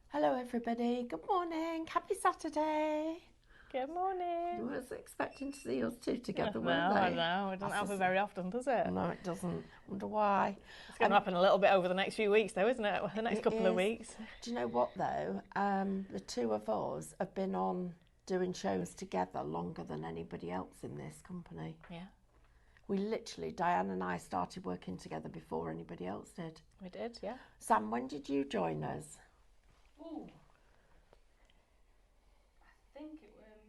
Hello everybody, good morning, happy Saturday. Good morning. I was expecting to see us two I together, know, weren't I they? know. It doesn't happen very often, does it? No, it doesn't. Wonder why. It's going to happen a little bit over the next few weeks, though, isn't it? The next It couple of is. weeks. Do you know what though? The two of us have been on doing shows together longer than anybody else in this company. Yeah, We literally, Diane and I started working together before anybody else did. we did, yeah. Sam, when did you join us? Ooh, I think it was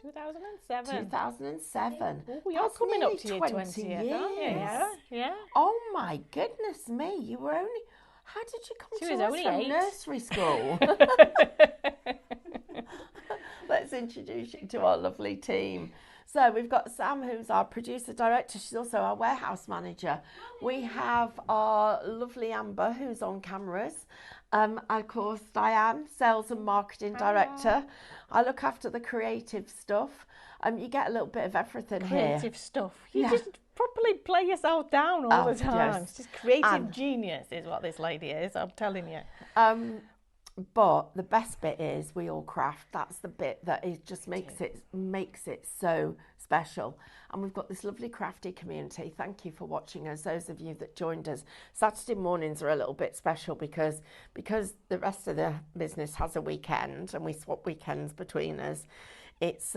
2007. 2007. 2007. Oh, you're That's coming up to nearly your 20 20th, aren't you? years. Yeah, yeah. Oh my goodness me, you were only... How did you come She to was us only from 8. nursery school? Let's introduce you to our lovely team. So we've got Sam, who's our producer director. She's also our warehouse manager. We have our lovely Amber, who's on cameras. And of course, Diane, sales and marketing director. I look after the creative stuff. You get a little bit of everything Creative here. stuff. You Yeah. just properly play yourself down all Oh, the time. yes. It's just creative And- genius is what this lady is, I'm telling you. But the best bit is we all craft. That's the bit that is just makes it so special. And we've got this lovely crafty community. Thank you for watching us. Those of you that joined us, Saturday mornings are a little bit special because the rest of the business has a weekend and we swap weekends between us. It's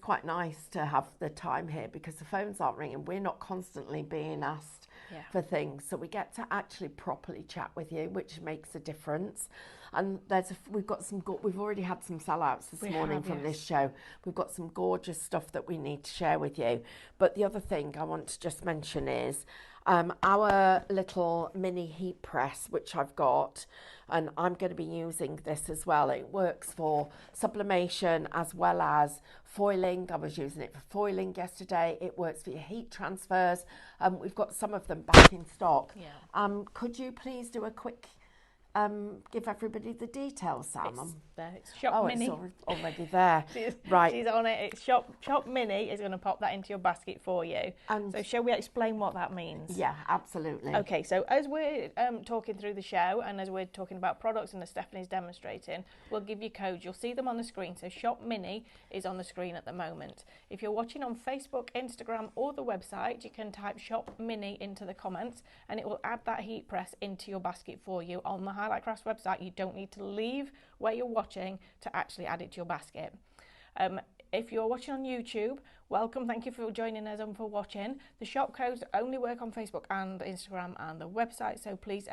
quite nice to have the time here because the phones aren't ringing. We're not constantly being asked for things, so we get to actually properly chat with you, which makes a difference. And we've already had some sellouts this morning from this show. We've got some gorgeous stuff that we need to share with you. But the other thing I want to just mention is our little mini heat press, which I've got, and I'm going to be using this as well. It works for sublimation as well as foiling. I was using it for foiling yesterday. It works for your heat transfers. We've got some of them back in stock. Yeah. Could you please do a quick give everybody the details, Sam? It's Shop Mini. It's already there. She's Right. on it. It's Shop Mini is going to pop that into your basket for you. And- so shall we explain what that means? Yeah, absolutely. Okay, so as we're talking through the show and as we're talking about products and as Stephanie's demonstrating, we'll give you codes. You'll see them on the screen. So Shop Mini is on the screen at the moment. If you're watching on Facebook, Instagram or the website, you can type Shop Mini into the comments and it will add that heat press into your basket for you. On the Highlight Crafts website, you don't need to leave where you're watching to actually add it to your basket. If you're watching on YouTube, welcome. Thank you for joining us and for watching. The shop codes only work on Facebook and Instagram and the website, so please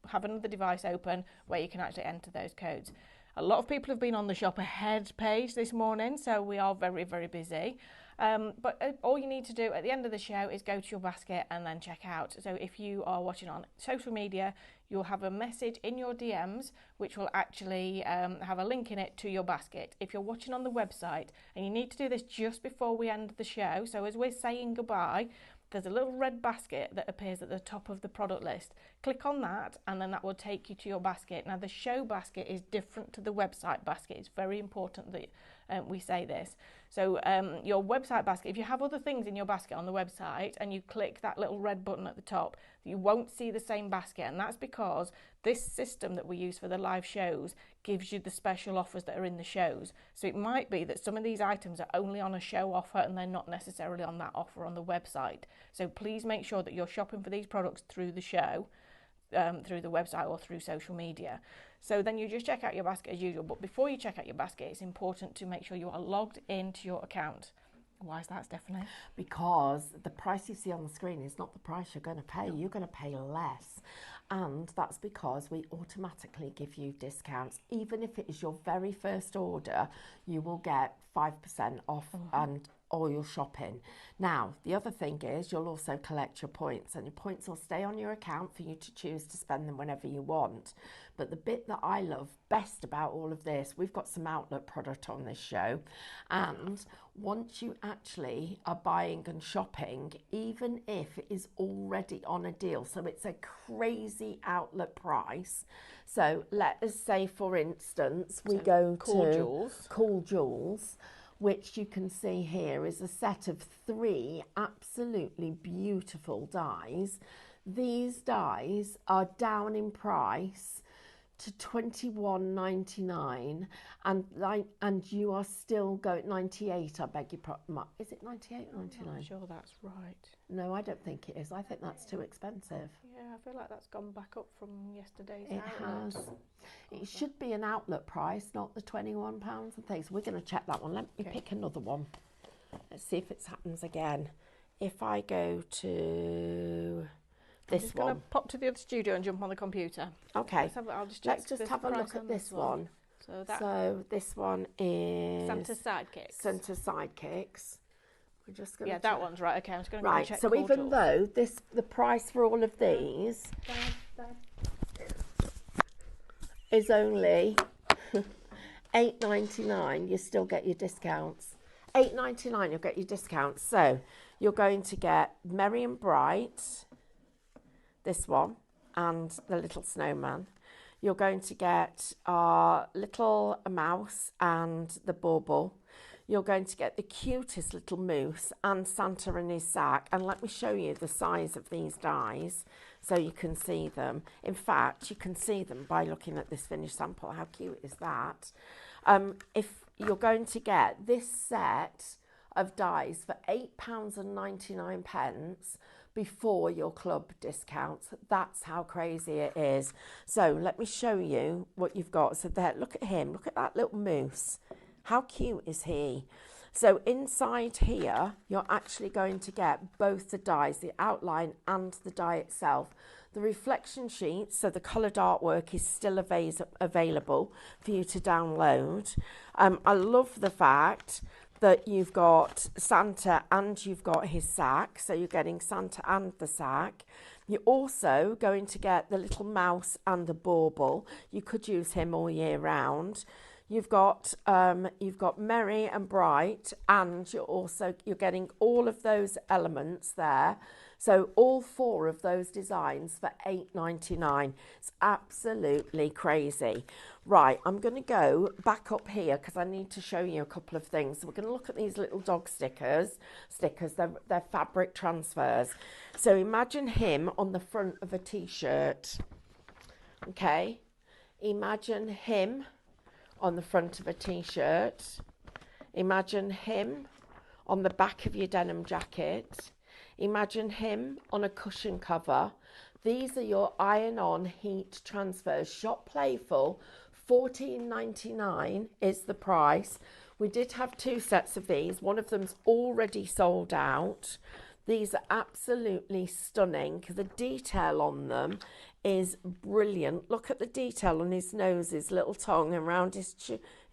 have another device open where you can actually enter those codes. A lot of people have been on the shop ahead page this morning, so we are very, very busy. But all you need to do at the end of the show is go to your basket and then check out. So if you are watching on social media, you'll have a message in your DMs which will actually have a link in it to your basket. If you're watching on the website, and you need to do this just before we end the show, so as we're saying goodbye, there's a little red basket that appears at the top of the product list. Click on that and then that will take you to your basket. Now the show basket is different to the website basket. It's very important that we say this. So your website basket, if you have other things in your basket on the website and you click that little red button at the top, you won't see the same basket, and that's because this system that we use for the live shows gives you the special offers that are in the shows. So it might be that some of these items are only on a show offer and they're not necessarily on that offer on the website. So please make sure that you're shopping for these products through the show, through the website or through social media. So then you just check out your basket as usual, but before you check out your basket, it's important to make sure you are logged into your account. Why is that, Stephanie? Because the price you see on the screen is not the price you're going to pay. You're going to pay less. And that's because we automatically give you discounts. Even if it is your very first order, you will get 5% off and all your shopping. Now, the other thing is you'll also collect your points, and your points will stay on your account for you to choose to spend them whenever you want. But the bit that I love best about all of this, we've got some outlet product on this show, and once you actually are buying and shopping, even if it is already on a deal, so it's a crazy outlet price. So let us say, for instance, we go to Cool Jewels, which you can see here is a set of 3 absolutely beautiful dies. these dies are down in price to $21.99, and you are still going 98. I beg your pardon. Is it 98 or 99? I'm sure that's right. No, I don't think it is. I think that's too expensive. Yeah, I feel like that's gone back up from yesterday's It outlet. has. It should be an outlet price, not the £21 and things. We're going to check that one. Let me pick another one. Let's see if it happens again. If I go to this just one. going to pop to the other studio and jump on the computer. Okay. I'll just check Let's just the have a price look at this one. So this one is Santa Sidekicks. Santa Sidekicks. We're just going Yeah, that one's right. Okay, I'm just going to right. check. So even though the price for all of these is only $8.99, you still get your discounts. $8.99, you'll get your discounts. So you're going to get Merry and Bright, this one, and the little snowman. You're going to get our little mouse and the bauble. You're going to get the cutest little moose and Santa in his sack. And let me show you the size of these dies so you can see them. In fact, you can see them by looking at this finished sample. How cute is that? If you're going to get this set of dies for £8.99 before your club discounts. That's how crazy it is. So let me show you what you've got. So there, look at him. Look at that little moose. How cute is he? So inside here, you're actually going to get both the dies, the outline and the die itself. The reflection sheet, so the coloured artwork is still available for you to download. I love the fact that you've got Santa and you've got his sack, so you're getting Santa and the sack. You're also going to get the little mouse and the bauble. You could use him all year round. You've got Merry and Bright, and you're getting all of those elements there. So all four of those designs for $8.99. It's absolutely crazy. Right, I'm going to go back up here because I need to show you a couple of things. So we're going to look at these little dog stickers. They're fabric transfers. So imagine him on the front of a t-shirt. Okay, imagine him on the front of a t-shirt. Imagine him on the back of your denim jacket. Imagine him on a cushion cover. These are your iron-on heat transfers. Shop Playful, $14.99 is the price. We did have two sets of these. One of them's already sold out. These are absolutely stunning. The detail on them is brilliant. Look at the detail on his nose, his little tongue, and around his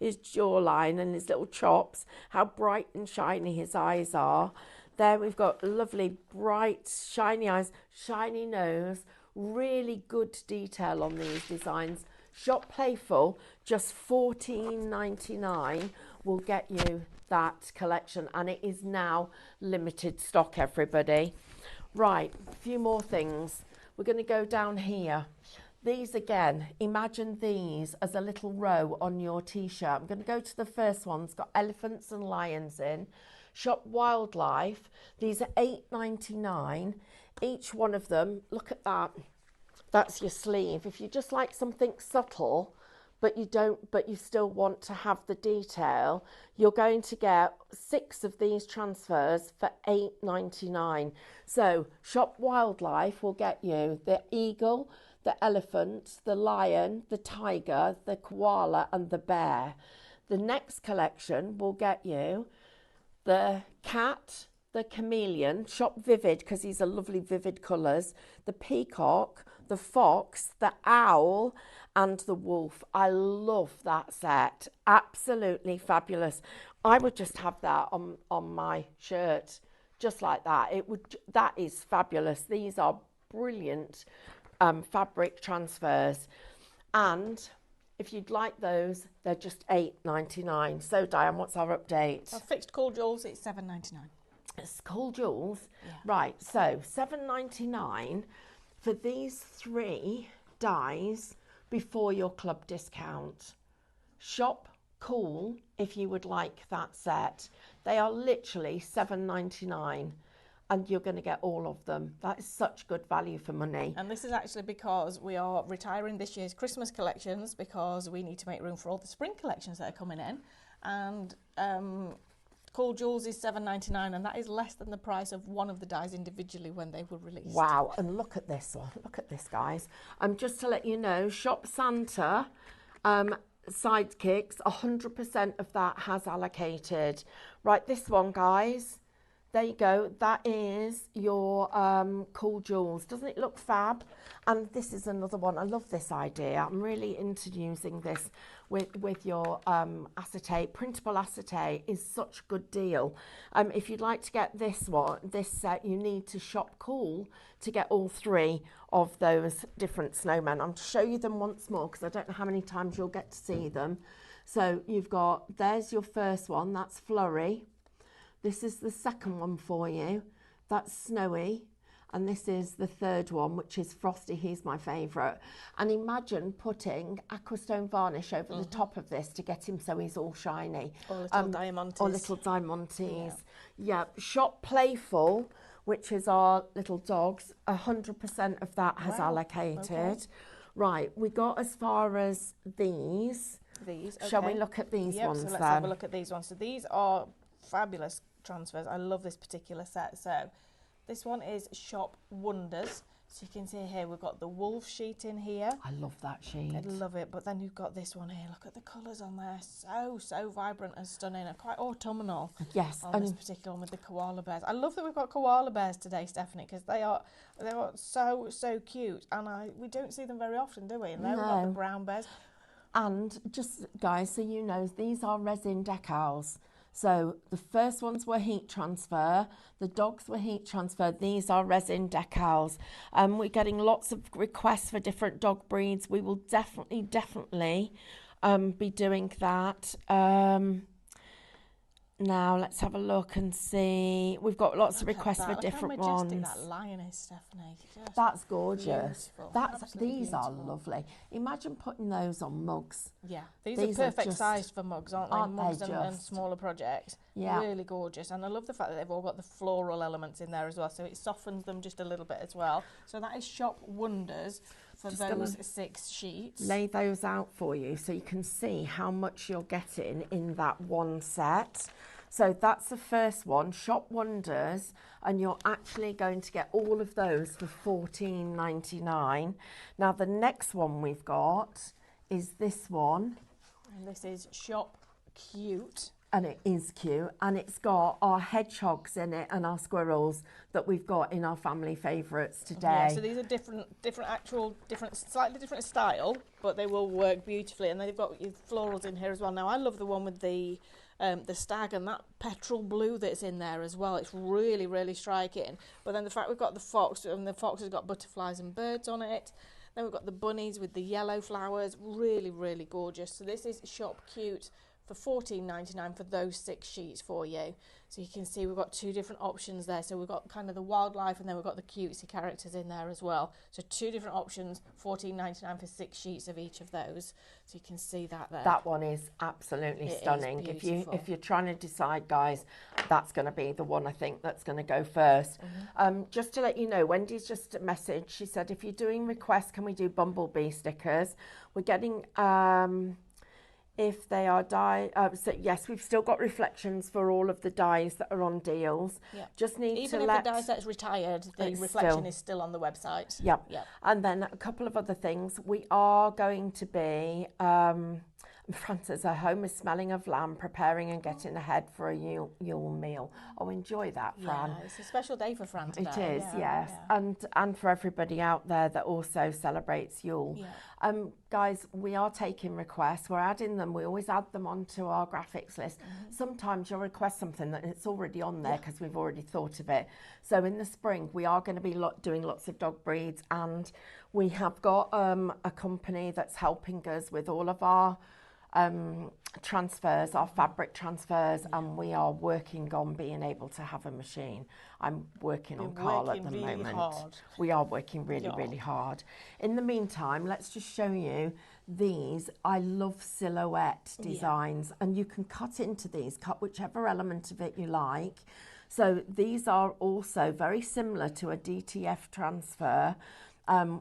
jawline and his little chops. How bright and shiny his eyes are. There we've got lovely, bright, shiny eyes, shiny nose. Really good detail on these designs. Shop Playful, just $14.99 will get you that collection, and it is now limited stock, everybody. Right, a few more things. We're going to go down here. These again, imagine these as a little row on your t-shirt. I'm going to go to the first one. It's got elephants and lions in. Shop Wildlife. These are $8.99. Each one of them, look at that. That's your sleeve. If you just like something subtle, but you still want to have the detail, you're going to get 6 of these transfers for $8.99. So Shop Wildlife will get you the eagle, the elephant, the lion, the tiger, the koala and the bear. The next collection will get you the cat, the chameleon, Shop Vivid because these are lovely vivid colours, the peacock, the fox, the owl and the wolf. I love that set. Absolutely fabulous. I would just have that on my shirt just like that. That is fabulous. These are brilliant fabric transfers, and if you'd like those, they're just $8.99. So Diane, what's our update? Our fixed Cool Jewels, it's $7.99. It's Cool Jewels. Yeah. Right, so $7.99 for these 3 dies before your club discount. Shop Cool if you would like that set. They are literally $7.99. and you're going to get all of them. That is such good value for money. And this is actually because we are retiring this year's Christmas collections because we need to make room for all the spring collections that are coming in. And Cool Jewels is $7.99, and that is less than the price of one of the dies individually when they were released. Wow, and look at this one. Look at this, guys. Just to let you know, Shop Santa sidekicks, 100% of that has allocated. Right, this one, guys. There you go. That is your Cool Jewels. Doesn't it look fab? And this is another one. I love this idea. I'm really into using this with your acetate. Printable acetate is such a good deal. If you'd like to get this set, you need to shop Cool to get all 3 of those different snowmen. I'll show you them once more because I don't know how many times you'll get to see them. So you've got, there's your first one. That's Flurry. This is the second one for you. That's Snowy. And this is the third one, which is Frosty. He's my favourite. And imagine putting Aquastone varnish over the top of this to get him so he's all shiny. Or little diamantes. Or little diamantes. Yeah. Shop Playful, which is our little dogs. 100% of that has allocated. Okay. Right, we got as far as these. These, okay. Shall we look at these ones so let's then? have a look at these ones. So these are fabulous transfers. I love this particular set. So this one is Shop Wonders. So you can see here we've got the wolf sheet in here. I love that sheet. I love it. But then you've got this one here. Look at the colours on there. So vibrant and stunning and quite autumnal. Yes. On this particular one with the koala bears. I love that we've got koala bears today, Stephanie, because they are so cute, and we don't see them very often, do we? And then we've got the brown bears. And just guys, so you know, these are resin decals. So the first ones were heat transfer, the dogs were heat transfer, these are resin decals. We're getting lots of requests for different dog breeds. We will definitely be doing that. Now let's have a look and see. We've got lots of requests for different ones. Look how majestic that lion is, Stephanie. That's gorgeous. Beautiful. These are lovely. Imagine putting those on mugs. Yeah, these are perfect sized for mugs, aren't they? Mugs and smaller projects. Yeah. Really gorgeous. And I love the fact that they've all got the floral elements in there as well, so it softens them just a little bit as well. So that is Shop Wonders for those 6 sheets. Lay those out for you so you can see how much you're getting in that one set. So that's the first one, Shop Wonders, and you're actually going to get all of those for $14.99. Now the next one we've got is this one. And this is Shop Cute. And it is cute, and it's got our hedgehogs in it and our squirrels that we've got in our family favourites today. Yeah, so these are slightly different style, but they will work beautifully. And they've got florals in here as well. Now I love the one with the stag and that petrol blue that's in there as well. It's really, really striking. But then the fact we've got the fox, and the fox has got butterflies and birds on it. Then we've got the bunnies with the yellow flowers. Really, really gorgeous. So this is Shop Cute for $14.99 for those 6 sheets for you. So you can see we've got 2 different options there. So we've got kind of the wildlife, and then we've got the cutesy characters in there as well. So 2 different options, $14.99 for 6 sheets of each of those. So you can see that there. That one is absolutely stunning. If you're trying to decide, guys, that's going to be the one I think that's going to go first. Just to let you know, Wendy's just messaged. She said, if you're doing requests, can we do bumblebee stickers? We're getting if they are so yes, we've still got reflections for all of the dies that are on deals. Yep. Just need even to if the die set's retired, the reflection is still on the website. Yep. And then a couple of other things. We are going to be Frances, her home is smelling of lamb, preparing and getting ahead for a Yule meal. Oh, enjoy that, Fran. Yeah, it's a special day for Fran today. It is, yes. And for everybody out there that also celebrates Yule. Yeah. Guys, we are taking requests. We're adding them. We always add them onto our graphics list. Sometimes you'll request something that it's already on there because we've already thought of it. So in the spring, we are going to be doing lots of dog breeds, and we have got a company that's helping us with all of our transfers, our fabric transfers, and we are working on being able to have a machine. I'm working on Carl at the moment. Hard. We are working really hard. In the meantime, let's just show you these. I love silhouette designs, and you can cut into these, cut whichever element of it you like. So these are also very similar to a DTF transfer,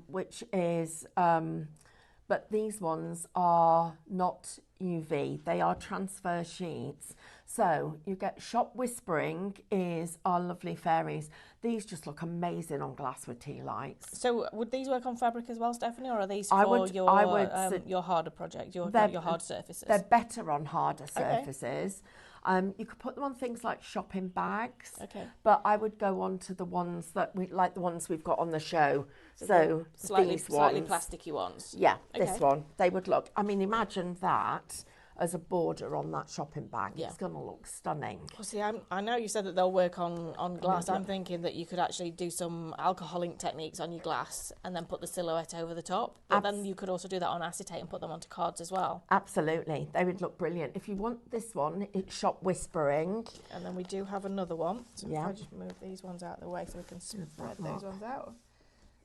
which is, but these ones are not UV, they are transfer sheets. So you get Shop Whispering is our lovely fairies. These just look amazing on glass with tea lights. So would these work on fabric as well, Stephanie, or are these I for would- your I would your harder project, your They're- hard surfaces? They're better on harder surfaces. You could put them on things like shopping bags, Okay. but I would go on to the ones that we like, the ones we've got on the show. So Slightly these ones, plasticky ones. yeah, Okay. this one, they would look. I mean, imagine that as a border on that shopping bag. Yeah. It's going to look stunning. Well, see, I know you said that they'll work on glass. I'm thinking that you could actually do some alcohol ink techniques on your glass and then put the silhouette over the top. But then you could also do that on acetate and put them onto cards as well. Absolutely, they would look brilliant. If you want this one, it's Shop Whispering. And then we do have another one. So Yeah. if I just move these ones out of the way so we can spread those ones out.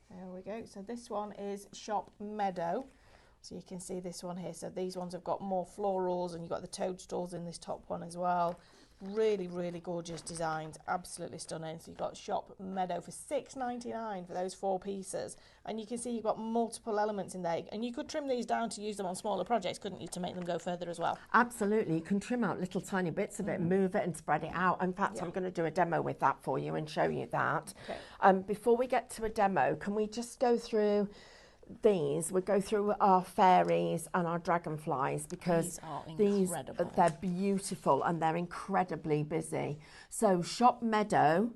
There we go. So this one is Shop Meadow. So you can see this one here. So these ones have got more florals, and you've got the toadstools in this top one as well. Really, really gorgeous designs. Absolutely stunning. So you've got Shop Meadow for $6.99 for those 4 pieces. And you can see you've got multiple elements in there. And you could trim these down to use them on smaller projects, couldn't you, to make them go further as well? Absolutely, you can trim out little tiny bits of it, move it and spread it out. In fact, Yeah. I'm going to do a demo with that for you and show you that. Okay. Before we get to a demo, can we just go through these? We'll go through our fairies and our dragonflies, because These are incredible. they're beautiful and they're incredibly busy. So Shop Meadow,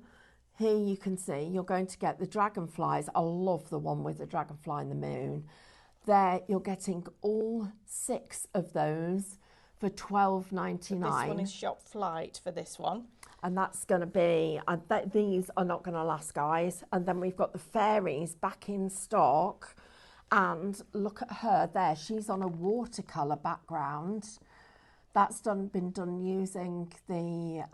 here you can see you're going to get the dragonflies. I love the one with the dragonfly and the moon. There you're getting all 6 of those for $12.99. This one is Shop Flight for this one. And that's going to be, these are not going to last, guys. And then we've got the fairies back in stock. And look at her there. She's on a watercolour background. That's been done using the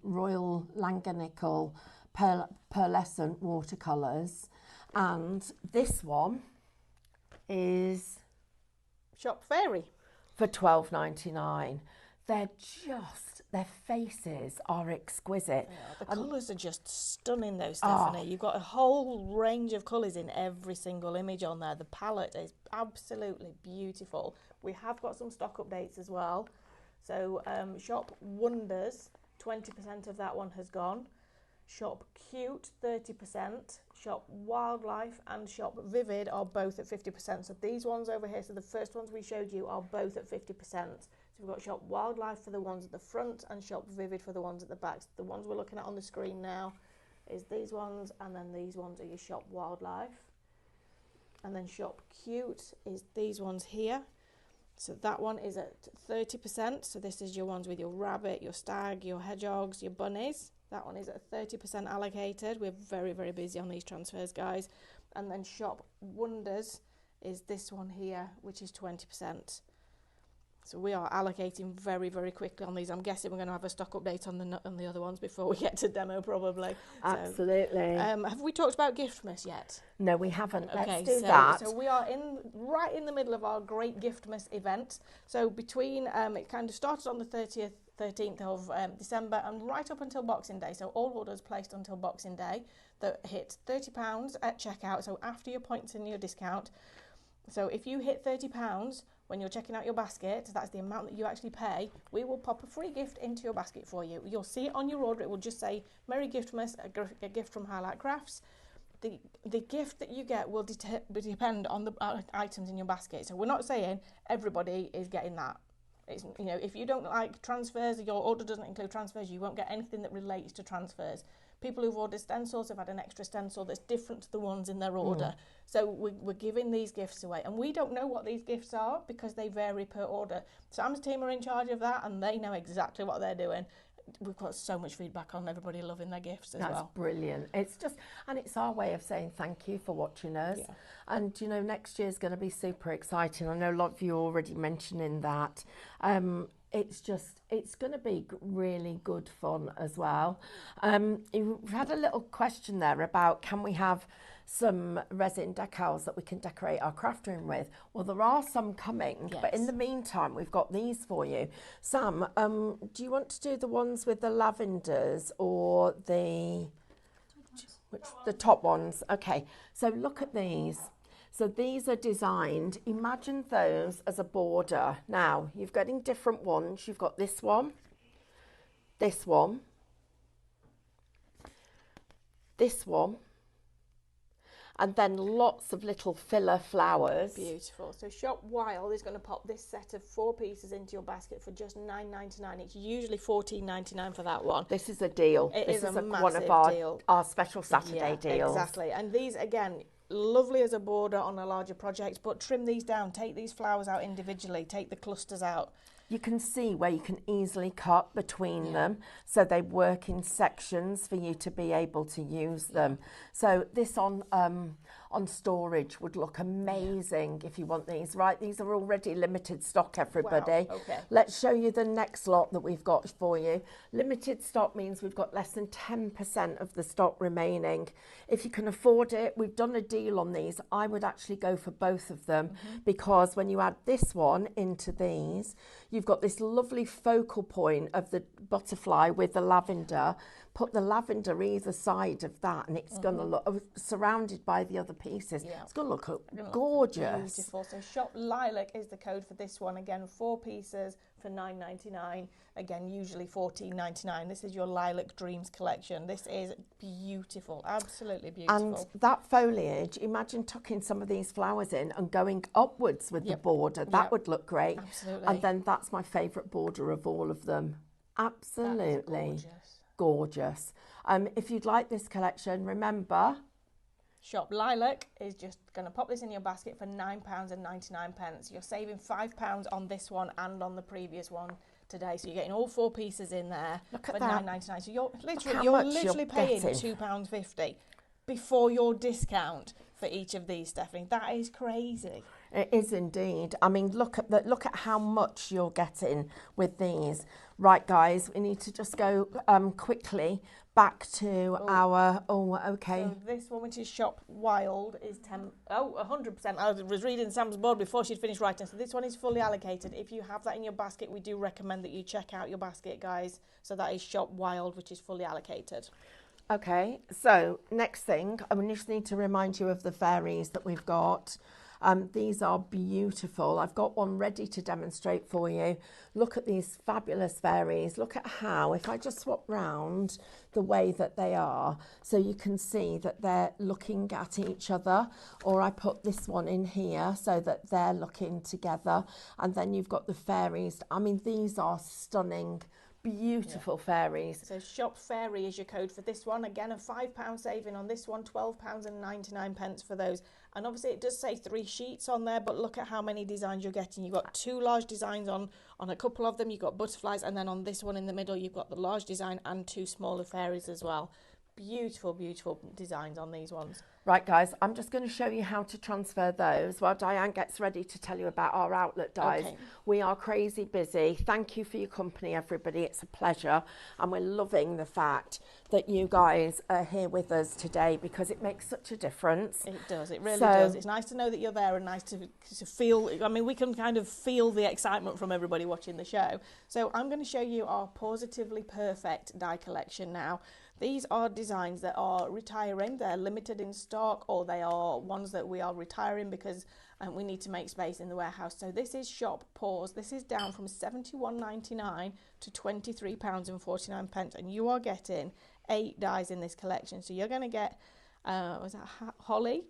Royal Langanical pearlescent watercolours. And this one is Shop Fairy. for $12.99. Their faces are exquisite. The colours are just stunning though, Stephanie. You've got a whole range of colours in every single image on there. The palette is absolutely beautiful. We have got some stock updates as well. So Shop Wonders, 20% of that one has gone. Shop Cute, 30%. Shop Wildlife and Shop Vivid are both at 50%. So these ones over here, so the first ones we showed you are both at 50%. So we've got Shop Wildlife for the ones at the front and Shop Vivid for the ones at the back. So the ones we're looking at on the screen now is these ones, and then these ones are your Shop Wildlife. And then Shop Cute is these ones here. So that one is at 30%. So this is your ones with your rabbit, your stag, your hedgehogs, your bunnies. That one is at 30% allocated. We're very, very busy on these transfers, guys. And then Shop Wonders is this one here, which is 20%. So we are allocating very, very quickly on these. I'm guessing we're going to have a stock update on the other ones before we get to demo, probably. Absolutely. Have we talked about Giftmas yet? No, we haven't. Okay, Let's do that. So we are right in the middle of our great Giftmas event. So between it kind of started on the 13th of December and right up until Boxing Day. So all orders placed until Boxing Day that hit £30 at checkout. So after your points and your discount. So if you hit £30 when you're checking out your basket, that's the amount that you actually pay, we will pop a free gift into your basket for you. You'll see it on your order. It will just say Merry Giftmas, a gift from Highlight Crafts. The gift that you get will depend on the items in your basket. So we're not saying everybody is getting that. It's, if you don't like transfers, your order doesn't include transfers, you won't get anything that relates to transfers. People who've ordered stencils have had an extra stencil that's different to the ones in their order. So we're giving these gifts away. And we don't know what these gifts are because they vary per order. Sam's team are in charge of that and they know exactly what they're doing. We've got so much feedback on everybody loving their gifts as well. That's brilliant. It's our way of saying thank you for watching us. Yeah. And next year's going to be super exciting. I know a lot of you are already mentioning that. it's going to be really good fun as well. You've had a little question there about can we have some resin decals that we can decorate our craft room with. Well, there are some coming, but in Yes. the meantime, we've got these for you. Sam, do you want to do the ones with the lavenders or the top ones? Okay, so look at these. So these are designed, imagine those as a border. Now, you're getting different ones. You've got this one, this one, this one, and then lots of little filler flowers. Beautiful. So Shop Wild is going to pop this set of 4 pieces into your basket for just $9.99. It's usually $14.99 for that one. This is a deal. This is a one of massive deal. our special Saturday deals. Exactly. And these, again, lovely as a border on a larger project, but trim these down. Take these flowers out individually. Take the clusters out. You can see where you can easily cut between them, so they work in sections for you to be able to use them. So this on storage would look amazing if you want these. Right, these are already limited stock, everybody. Wow, okay. Let's show you the next lot that we've got for you. Limited stock means we've got less than 10% of the stock remaining. If you can afford it, we've done a deal on these. I would actually go for both of them because when you add this one into these, you've got this lovely focal point of the butterfly with the lavender. Put the lavender either side of that and it's going to look surrounded by the other pieces. Yeah. It's going to look gorgeous. Beautiful. So Shop Lilac is the code for this one. Again, 4 pieces for $9.99. Again, usually $14.99. This is your Lilac Dreams collection. This is beautiful. Absolutely beautiful. And that foliage, imagine tucking some of these flowers in and going upwards with the border. That would look great. Absolutely. And then that's my favourite border of all of them. Absolutely. Gorgeous. If you'd like this collection, remember, Shop Lilac is just going to pop this in your basket for £9.99. You're saving £5 on this one and on the previous one today. So you're getting all 4 pieces in there Look for at that. £9.99. So you're how much literally you're paying getting. £2.50 before your discount for each of these, Stephanie. That is crazy. It is indeed. I mean, look at how much you're getting with these. Right, guys, we need to just go quickly back to our. Oh, okay. So this one, which is Shop Wild, is 100%. I was reading Sam's board before she'd finished writing. So this one is fully allocated. If you have that in your basket, we do recommend that you check out your basket, guys. So that is Shop Wild, which is fully allocated. Okay, so next thing, I just need to remind you of the fairies that we've got. These are beautiful. I've got one ready to demonstrate for you. Look at these fabulous fairies. Look at how, if I just swap round the way that they are, so you can see that they're looking at each other, or I put this one in here so that they're looking together, and then you've got the fairies. I mean, these are stunning. Beautiful fairies. So Shop Fairy is your code for this one. Again, a £5 saving on this one, £12.99 for those. And obviously it does say 3 sheets on there, but look at how many designs you're getting. You've got 2 large designs on a couple of them. You've got butterflies, and then on this one in the middle, you've got the large design and 2 smaller fairies as well. Beautiful, beautiful designs on these ones. Right, guys, I'm just going to show you how to transfer those while Diane gets ready to tell you about our outlet dies. Okay. We are crazy busy. Thank you for your company, everybody. It's a pleasure. And we're loving the fact that you guys are here with us today because it makes such a difference. It does. It really does. It's nice to know that you're there and nice to feel. I mean, we can kind of feel the excitement from everybody watching the show. So I'm going to show you our Positively Perfect die collection now. These are designs that are retiring. They're limited in stock, or they are ones that we are retiring because we need to make space in the warehouse. So this is Shop Pause. This is down from £71.99 to £23.49, and you are getting 8 dies in this collection. So you're going to get, was that Holly?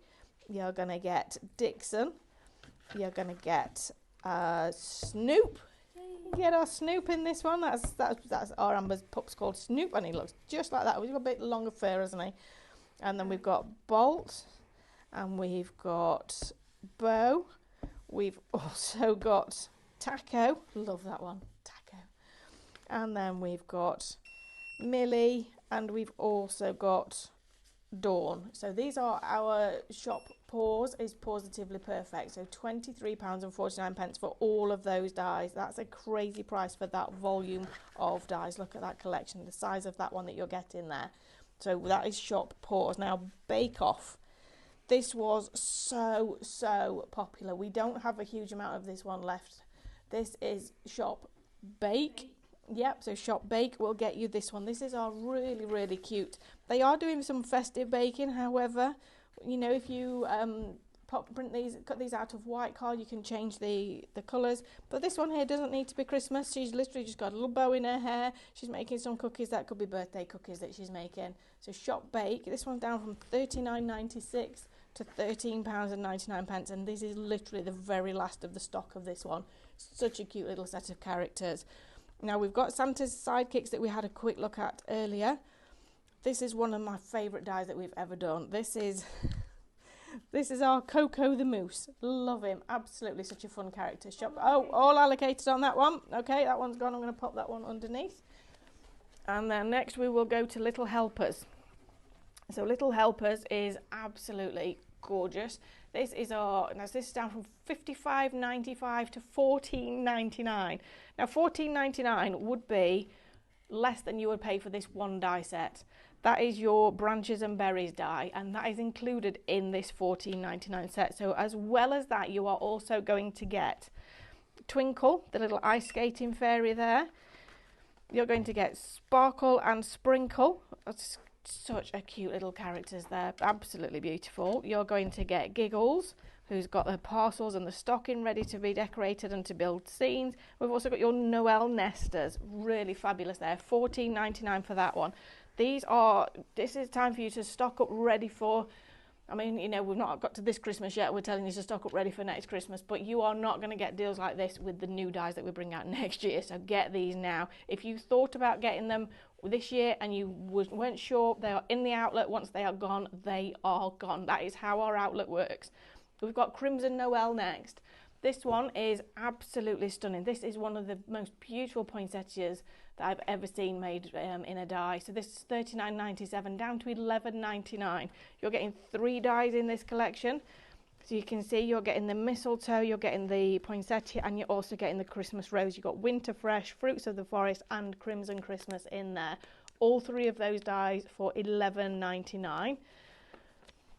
You're going to get Dixon. You're going to get Snoop. Get our Snoop in this one. That's our Amber's pup's called Snoop, and he looks just like that. We've got a bit longer fur, hasn't he? And then we've got Bolt, and we've got Bo. We've also got Taco. Love that one, Taco. And then we've got Millie, and we've also got Dawn. So these are our Shop Paws is positively perfect. So £23.49 for all of those dies. That's a crazy price for that volume of dies. Look at that collection, the size of that one that you're getting there. So that is Shop Paws. Now, Bake Off. This was so popular. We don't have a huge amount of this one left. This is Shop Bake. Yep, so Shop Bake will get you this one. This is our really cute. They are doing some festive baking, however, you know, if you cut these out of white card, you can change the colours. But this one here doesn't need to be Christmas. She's literally just got a little bow in her hair. She's making some cookies. That could be birthday cookies that she's making. So Shop Bake. This one's down from £39.96 to £13.99, and this is literally the very last of the stock of this one. Such a cute little set of characters. Now we've got Santa's Sidekicks that we had a quick look at earlier. This is one of my favourite dies that we've ever done. This is our Coco the Moose. Love him. Absolutely such a fun character. Shop. Oh, all allocated on that one. Okay, that one's gone. I'm going to pop that one underneath. And then next we will go to Little Helpers. So Little Helpers is absolutely gorgeous. This is this is down from $55.95 to $14.99. Now $14.99 would be less than you would pay for this one die set. That is your Branches and Berries die, and that is included in this $14.99 set. So as well as that, you are also going to get Twinkle, the little ice skating fairy there. You're going to get Sparkle and Sprinkle. That's such a cute little characters there, absolutely beautiful. You're going to get Giggles, who's got the parcels and the stocking ready to be decorated and to build scenes. We've also got your Noel Nesters, really fabulous there, $14.99 for that one. This is time for you to stock up ready for, I mean, you know, we've not got to this Christmas yet, we're telling you to stock up ready for next Christmas, but you are not going to get deals like this with the new dies that we bring out next year, so get these now. If you thought about getting them this year and you weren't sure, they are in the outlet. Once they are gone, they are gone. That is how our outlet works. We've got Crimson Noel next. This one is absolutely stunning. This is one of the most beautiful poinsettias that I've ever seen made in a die. So this is $39.97 down to $11.99. You're getting 3 dies in this collection. So you can see you're getting the mistletoe, you're getting the poinsettia, and you're also getting the Christmas rose. You've got Winter Fresh, Fruits of the Forest, and Crimson Christmas in there. All 3 of those dies for $11.99.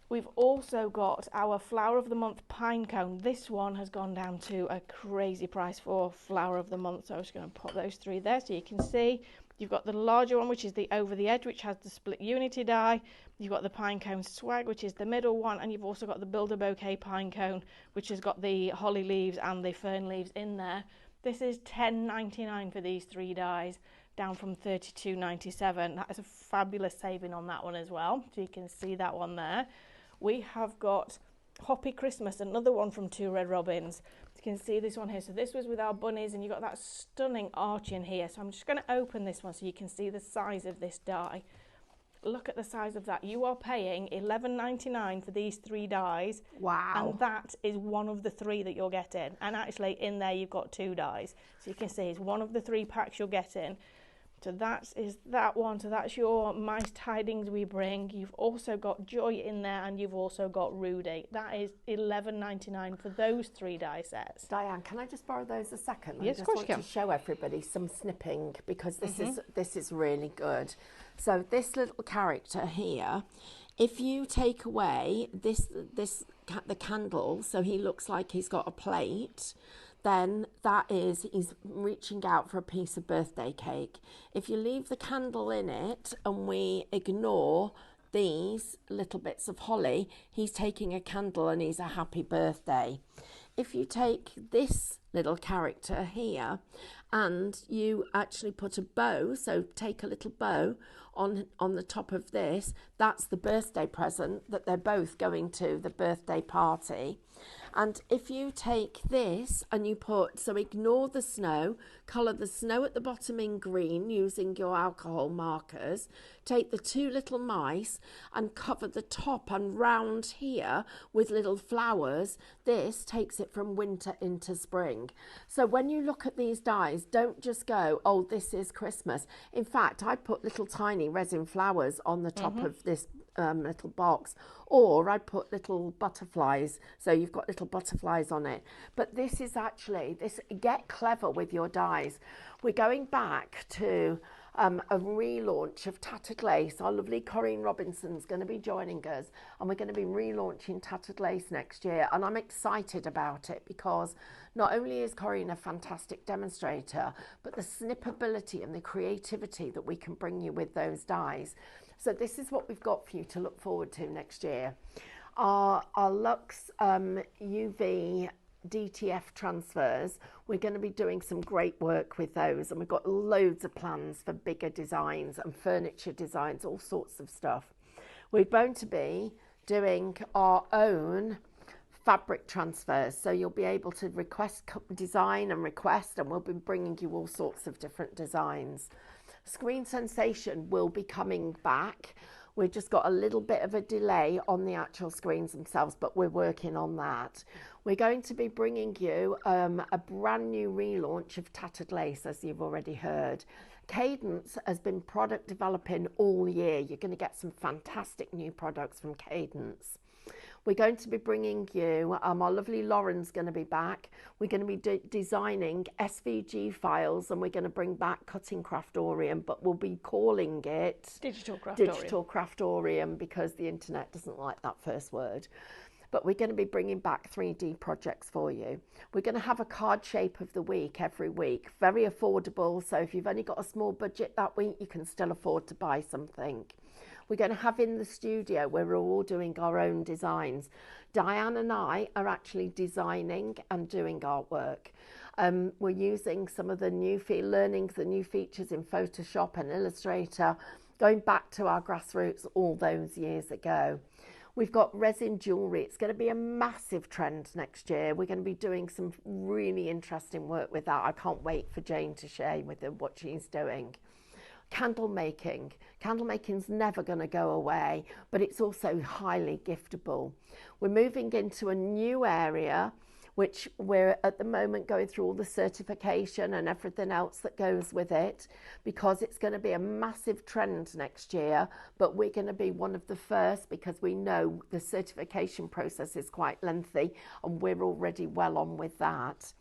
We've also got our Flower of the Month pine cone. This one has gone down to a crazy price for Flower of the Month. So I'm just going to pop those 3 there so you can see. You've got the larger one, which is the Over the Edge, which has the split unity die. You've got the pine cone swag, which is the middle one. And you've also got the Builder Bouquet pine cone, which has got the holly leaves and the fern leaves in there. This is $10.99 for these 3 dies, down from $32.97. That is a fabulous saving on that one as well. So you can see that one there. We have got Hoppy Christmas, another one from Two Red Robins. You can see this one here. So this was with our bunnies, and you got that stunning arch in here. So I'm just going to open this one so you can see the size of this die. Look at the size of that. You are paying $11.99 for these 3 dies. Wow. And that is one of the 3 that you're getting. And actually in there you've got 2 dies. So you can see it's one of the 3 packs you're getting. So that is that one. So that's your Mice Tidings We Bring. You've also got Joy in there, and you've also got Rudy. That is $11.99 for those 3 die sets. Diane, can I just borrow those a second? Yes, I of course just you want to show everybody some snipping, because this is really good. So this little character here, if you take away the candle, so he looks like he's got a plate, then he's reaching out for a piece of birthday cake. If you leave the candle in it and we ignore these little bits of holly, he's taking a candle and he's a happy birthday. If you take this little character here and you actually put a bow, so take a little bow on the top of this, that's the birthday present that they're both going to the birthday party. And if you take this and you put, so ignore the snow, colour the snow at the bottom in green using your alcohol markers, take the 2 little mice and cover the top and round here with little flowers, this takes it from winter into spring. So when you look at these dies, don't just go, oh, this is Christmas. In fact, I put little tiny resin flowers on the top of this little box, or I'd put little butterflies, so you've got little butterflies on it. But this is actually, get clever with your dies. We're going back to a relaunch of Tattered Lace. Our lovely Corinne Robinson's going to be joining us, and we're going to be relaunching Tattered Lace next year, and I'm excited about it because not only is Corinne a fantastic demonstrator, but the snippability and the creativity that we can bring you with those dies. So this is what we've got for you to look forward to next year. Our Luxe UV DTF transfers, we're going to be doing some great work with those, and we've got loads of plans for bigger designs and furniture designs, all sorts of stuff. We're going to be doing our own fabric transfers, so you'll be able to design and request, and we'll be bringing you all sorts of different designs. Screen Sensation will be coming back. We've just got a little bit of a delay on the actual screens themselves, but we're working on that. We're going to be bringing you a brand new relaunch of Tattered Lace, as you've already heard. Cadence has been product developing all year. You're going to get some fantastic new products from Cadence. We're going to be bringing you, our lovely Lauren's going to be back. We're going to be designing SVG files, and we're going to bring back Cutting Craftorium, but we'll be calling it Digital Craftorium. Digital Craftorium, because the internet doesn't like that first word. But we're going to be bringing back 3D projects for you. We're going to have a card shape of the week every week, very affordable. So if you've only got a small budget that week, you can still afford to buy something. We're going to have in the studio where we're all doing our own designs. Diane and I are actually designing and doing artwork. We're using some of the new learning the new features in Photoshop and Illustrator, going back to our grassroots all those years ago. We've got resin jewellery. It's going to be a massive trend next year. We're going to be doing some really interesting work with that. I can't wait for Jane to share with them what she's doing. Candle making. Candle making's never going to go away, but it's also highly giftable. We're moving into a new area, which we're at the moment going through all the certification and everything else that goes with it, because it's going to be a massive trend next year, but we're going to be one of the first, because we know the certification process is quite lengthy, and we're already well on with that.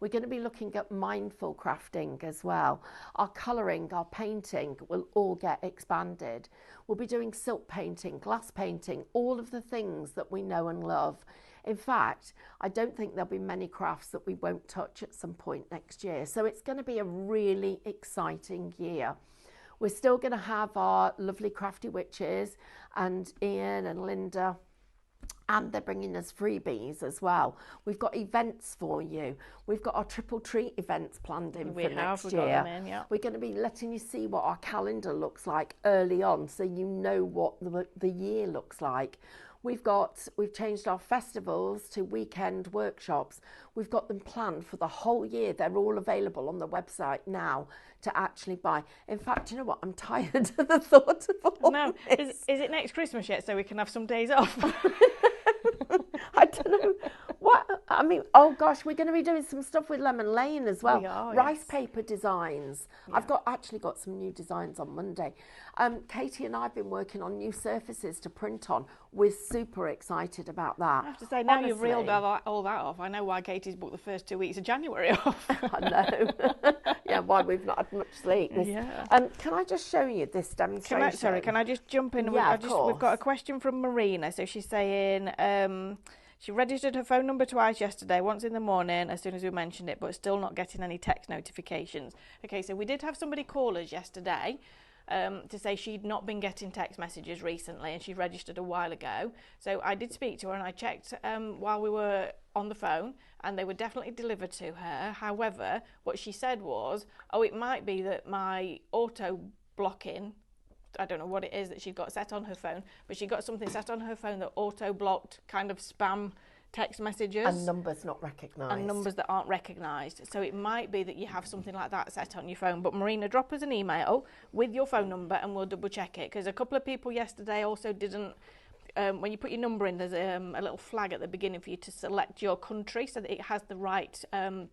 We're going to be looking at mindful crafting as well. Our colouring, our painting will all get expanded. We'll be doing silk painting, glass painting, all of the things that we know and love. In fact, I don't think there'll be many crafts that we won't touch at some point next year. So it's going to be a really exciting year. We're still going to have our lovely Crafty Witches and Ian and Linda, and they're bringing us freebies as well. We've got events for you. We've got our Triple Treat events planned in for next year. We're going to be letting you see what our calendar looks like early on, so you know what the year looks like. We've changed our festivals to weekend workshops. We've got them planned for the whole year. They're all available on the website now to actually buy. In fact, you know what? I'm tired of the thought of all this. Is it next Christmas yet, so we can have some days off? I don't know. What? I mean, oh gosh, we're going to be doing some stuff with Lemon Lane as well. We are, Rice yes. paper designs. Yeah. I've actually got some new designs on Monday. Katie and I have been working on new surfaces to print on. We're super excited about that. I have to say, now you've reeled all that off, I know why Katie's booked the first 2 weeks of January off. I know. Yeah, why we've not had much sleep. Yeah. Can I just show you this demonstration? Can I just jump in? Yeah, of course. We've got a question from Marina. So she's saying she registered her phone number twice yesterday, once in the morning as soon as we mentioned it, but still not getting any text notifications. Okay, so we did have somebody call us yesterday to say she'd not been getting text messages recently, and she registered a while ago. So I did speak to her, and I checked while we were on the phone, and they were definitely delivered to her. However, what she said was, it might be that my auto blocking, I don't know what it is that she'd got set on her phone, but she got something set on her phone that auto-blocked kind of spam text messages. And numbers not recognised. And numbers that aren't recognised. So it might be that you have something like that set on your phone. But Marina, drop us an email with your phone number and we'll double check it. Because a couple of people yesterday also didn't, when you put your number in, there's a little flag at the beginning for you to select your country so that it has the right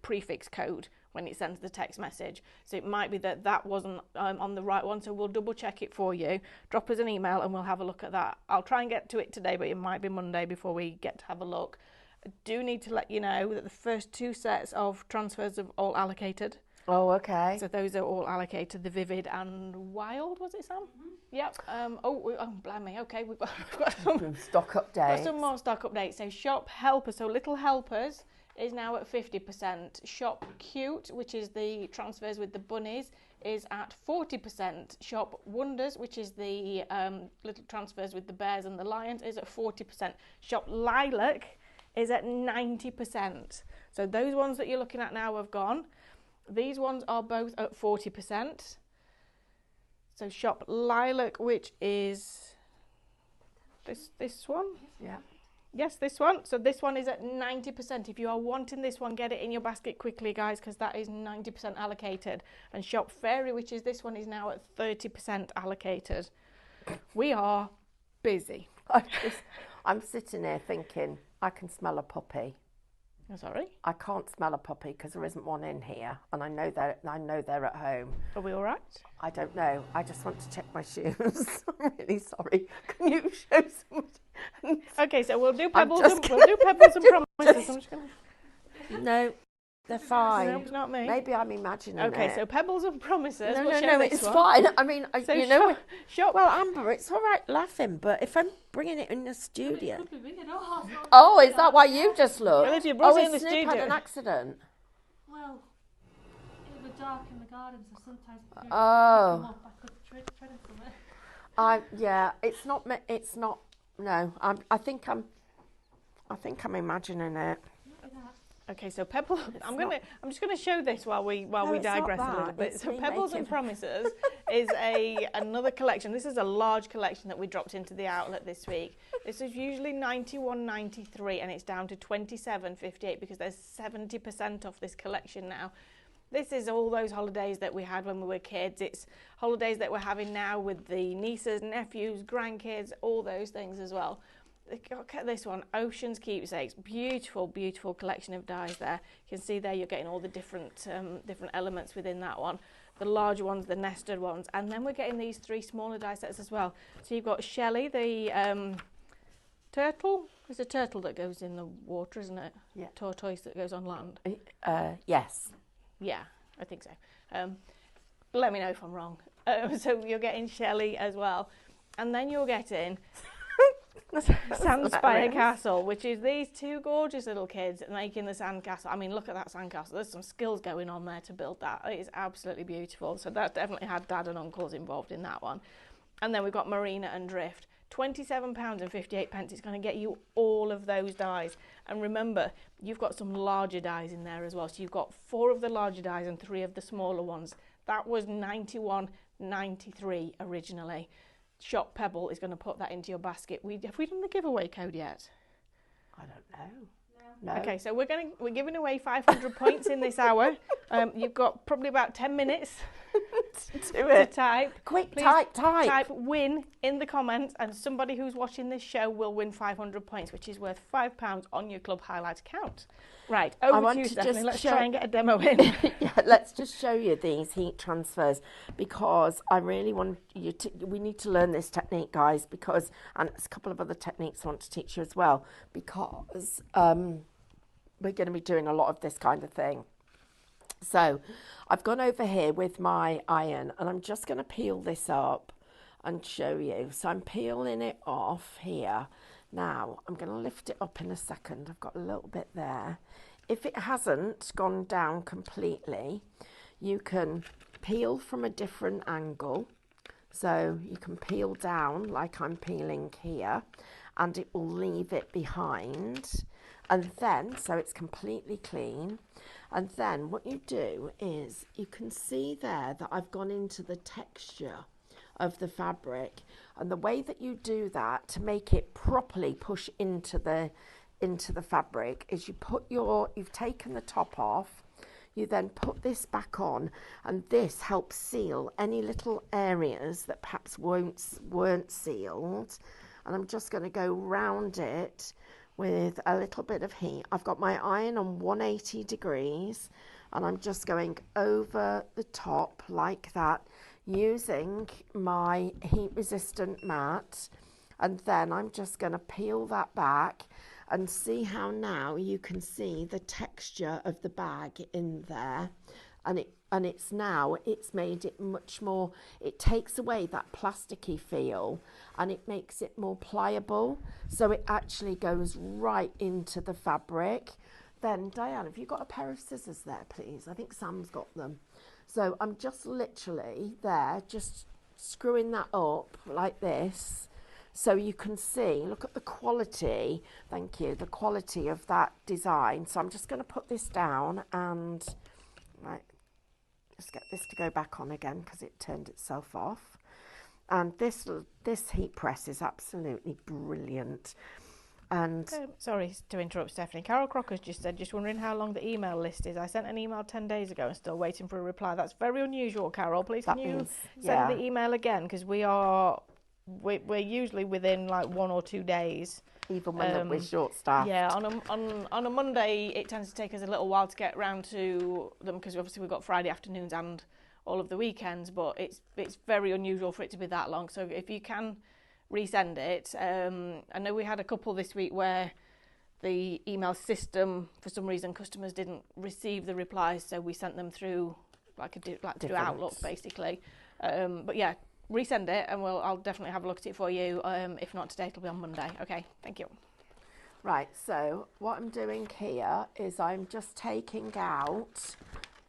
prefix code when it sends the text message. So it might be that that wasn't on the right one, so we'll double check it for you. Drop us an email and we'll have a look at that. I'll try and get to it today, but it might be Monday before we get to have a look. I do need to let you know that the first 2 sets of transfers have all allocated. Oh, okay. So those are all allocated, the Vivid and Wild, was it, Sam? Yep. Blimey, okay, we've got some Stock updates. got some more stock updates. So Shop Helpers, so Little Helpers is now at 50%. Shop Cute, which is the transfers with the bunnies, is at 40%. Shop Wonders, which is the little transfers with the bears and the lions, is at 40%. Shop Lilac is at 90%. So those ones that you're looking at now have gone. These ones are both at 40%. So Shop Lilac, which is this one. Yeah. Yes, this one. So this one is at 90%. If you are wanting this one, get it in your basket quickly, guys, because that is 90% allocated. And Shop Fairy, which is this one, is now at 30% allocated. We are busy. I'm sitting here thinking, I can smell a puppy. I'm sorry. I can't smell a puppy because there isn't one in here, and I know they're at home. Are we all right? I don't know. I just want to check my shoes. I'm really sorry. Can you show somebody? Okay, so we'll do I'm pebbles. just And, we'll do pebbles and promises. I'm just gonna... No, they're fine. No, it's not me. Maybe I'm imagining it. Okay, so pebbles and promises. No, we'll no, share no, this it's one. fine. I mean, So you know. shop. Well, Amber, it's all right laughing, but if I'm bringing it in the It studio. could be bigger. No, it's not Oh, bigger. is that why you just looked? Well, if you brought Oh, it in is the Snip had studio. an accident? Well, it was dark in the garden, so sometimes if you Oh. pick 'em up, I could tread into it. Yeah, it's not. It's not. No, I think I'm imagining it. Okay, so pebbles. I'm not- just gonna show this while we it's not digress a little that, bit. it's So me Pebbles making- and Promises is another collection. This is a large collection that we dropped into the outlet this week. This is usually $91.93 and it's down to $27.58 because there's 70% off this collection now. This is all those holidays that we had when we were kids. It's holidays that we're having now with the nieces, nephews, grandkids, all those things as well. Look at this one, Ocean's Keepsakes. Beautiful, beautiful collection of dies there. You can see there you're getting all the different elements within that one. The larger ones, the nested ones. And then we're getting these 3 smaller die sets as well. So you've got Shelley, the turtle. There's a turtle that goes in the water, isn't it? Yeah. Tortoise that goes on land. Yes. Yeah, I think so. Let me know if I'm wrong. So you're getting Shelley as well. And then you're getting Sandspire hilarious. Castle, which is these 2 gorgeous little kids making the sandcastle. I mean, look at that sandcastle. There's some skills going on there to build that. It is absolutely beautiful. So that definitely had dad and uncles involved in that one. And then we've got Marina and Drift. £27.58. It's going to get you all of those dies. And remember, you've got some larger dies in there as well. So you've got 4 of the larger dies and 3 of the smaller ones. That was $91.93 originally. Shop Pebble is going to put that into your basket. Have we done the giveaway code yet? I don't know. No. Okay, so we're giving away 500 points in this hour. You've got probably about 10 minutes Do to it. type. Quick, Please type. Type win in the comments, and somebody who's watching this show will win 500 points, which is worth £5 on your Club Highlight account. Right, over to want you, to Stephanie. just Let's show- try and get a demo in. Yeah, let's just show you these heat transfers because I really want you to. We need to learn this technique, guys, because and there's a couple of other techniques I want to teach you as well because we're going to be doing a lot of this kind of thing. So I've gone over here with my iron and I'm just going to peel this up and show you. So I'm peeling it off here. Now I'm going to lift it up in a second. I've got a little bit there. If it hasn't gone down completely, you can peel from a different angle. So you can peel down like I'm peeling here and it will leave it behind. And then, so it's completely clean. And then what you do is you can see there that I've gone into the texture of the fabric. And the way that you do that to make it properly push into the fabric is you've taken the top off, you then put this back on, and this helps seal any little areas that perhaps weren't sealed. And I'm just going to go round it with a little bit of heat. I've got my iron on 180 degrees and I'm just going over the top like that using my heat resistant mat, and then I'm just going to peel that back and see how now you can see the texture of the bag in there, and it's made it much more, it takes away that plasticky feel and it makes it more pliable, so it actually goes right into the fabric. Then Diane, have you got a pair of scissors there, please? I think Sam's got them. So I'm just literally there, just screwing that up like this, so you can see, look at the quality, thank you, the quality of that design. So I'm just going to put this down and, right, just get this to go back on again because it turned itself off. And this heat press is absolutely brilliant. And sorry to interrupt, Stephanie. Carol Crocker's just said, just wondering how long the email list is. I sent an email 10 days ago and still waiting for a reply. That's very unusual, Carol. Please can you send the email again, because we're usually within like 1 or 2 days. Even when we're short staffed. Yeah, on a Monday it tends to take us a little while to get round to them, because obviously we've got Friday afternoons and all of the weekends, but it's very unusual for it to be that long. So if you can resend it. I know we had a couple this week where the email system, for some reason, customers didn't receive the replies, so we sent them through through Outlook basically. But yeah, resend it and I'll definitely have a look at it for you. If not today, it'll be on Monday. Okay, thank you. Right, so what I'm doing here is I'm just taking out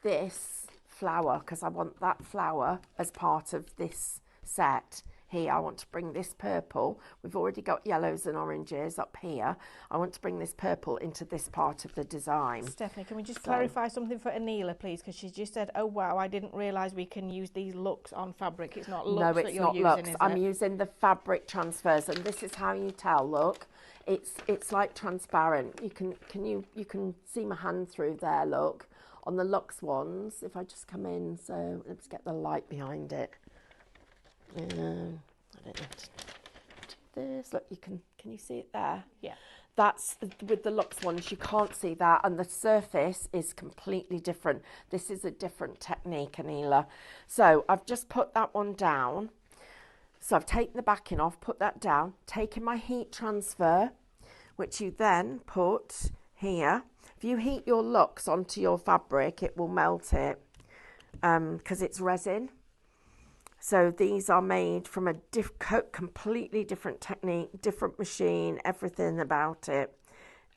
this flower because I want that flower as part of this set. Here, I want to bring this purple. We've already got yellows and oranges up here. I want to bring this purple into this part of the design. Stephanie, can we just clarify something for Anila, please? Because she's just said, oh, wow, I didn't realise we can use these looks on fabric. It's not looks that you're using, looks. Is it? I'm using the fabric transfers, and this is how you tell, look. It's like transparent. You can see my hand through there, look. On the Luxe ones, if I just come in, so let's get the light behind it. I don't know how to do this. Look, can you see it there? Yeah. That's with the Luxe ones, you can't see that, and the surface is completely different. This is a different technique, Anila. So I've just put that one down. So I've taken the backing off, put that down, taken my heat transfer, which you then put here. If you heat your Luxe onto your fabric, it will melt it because it's resin. So these are made from a completely different technique, different machine, everything about it.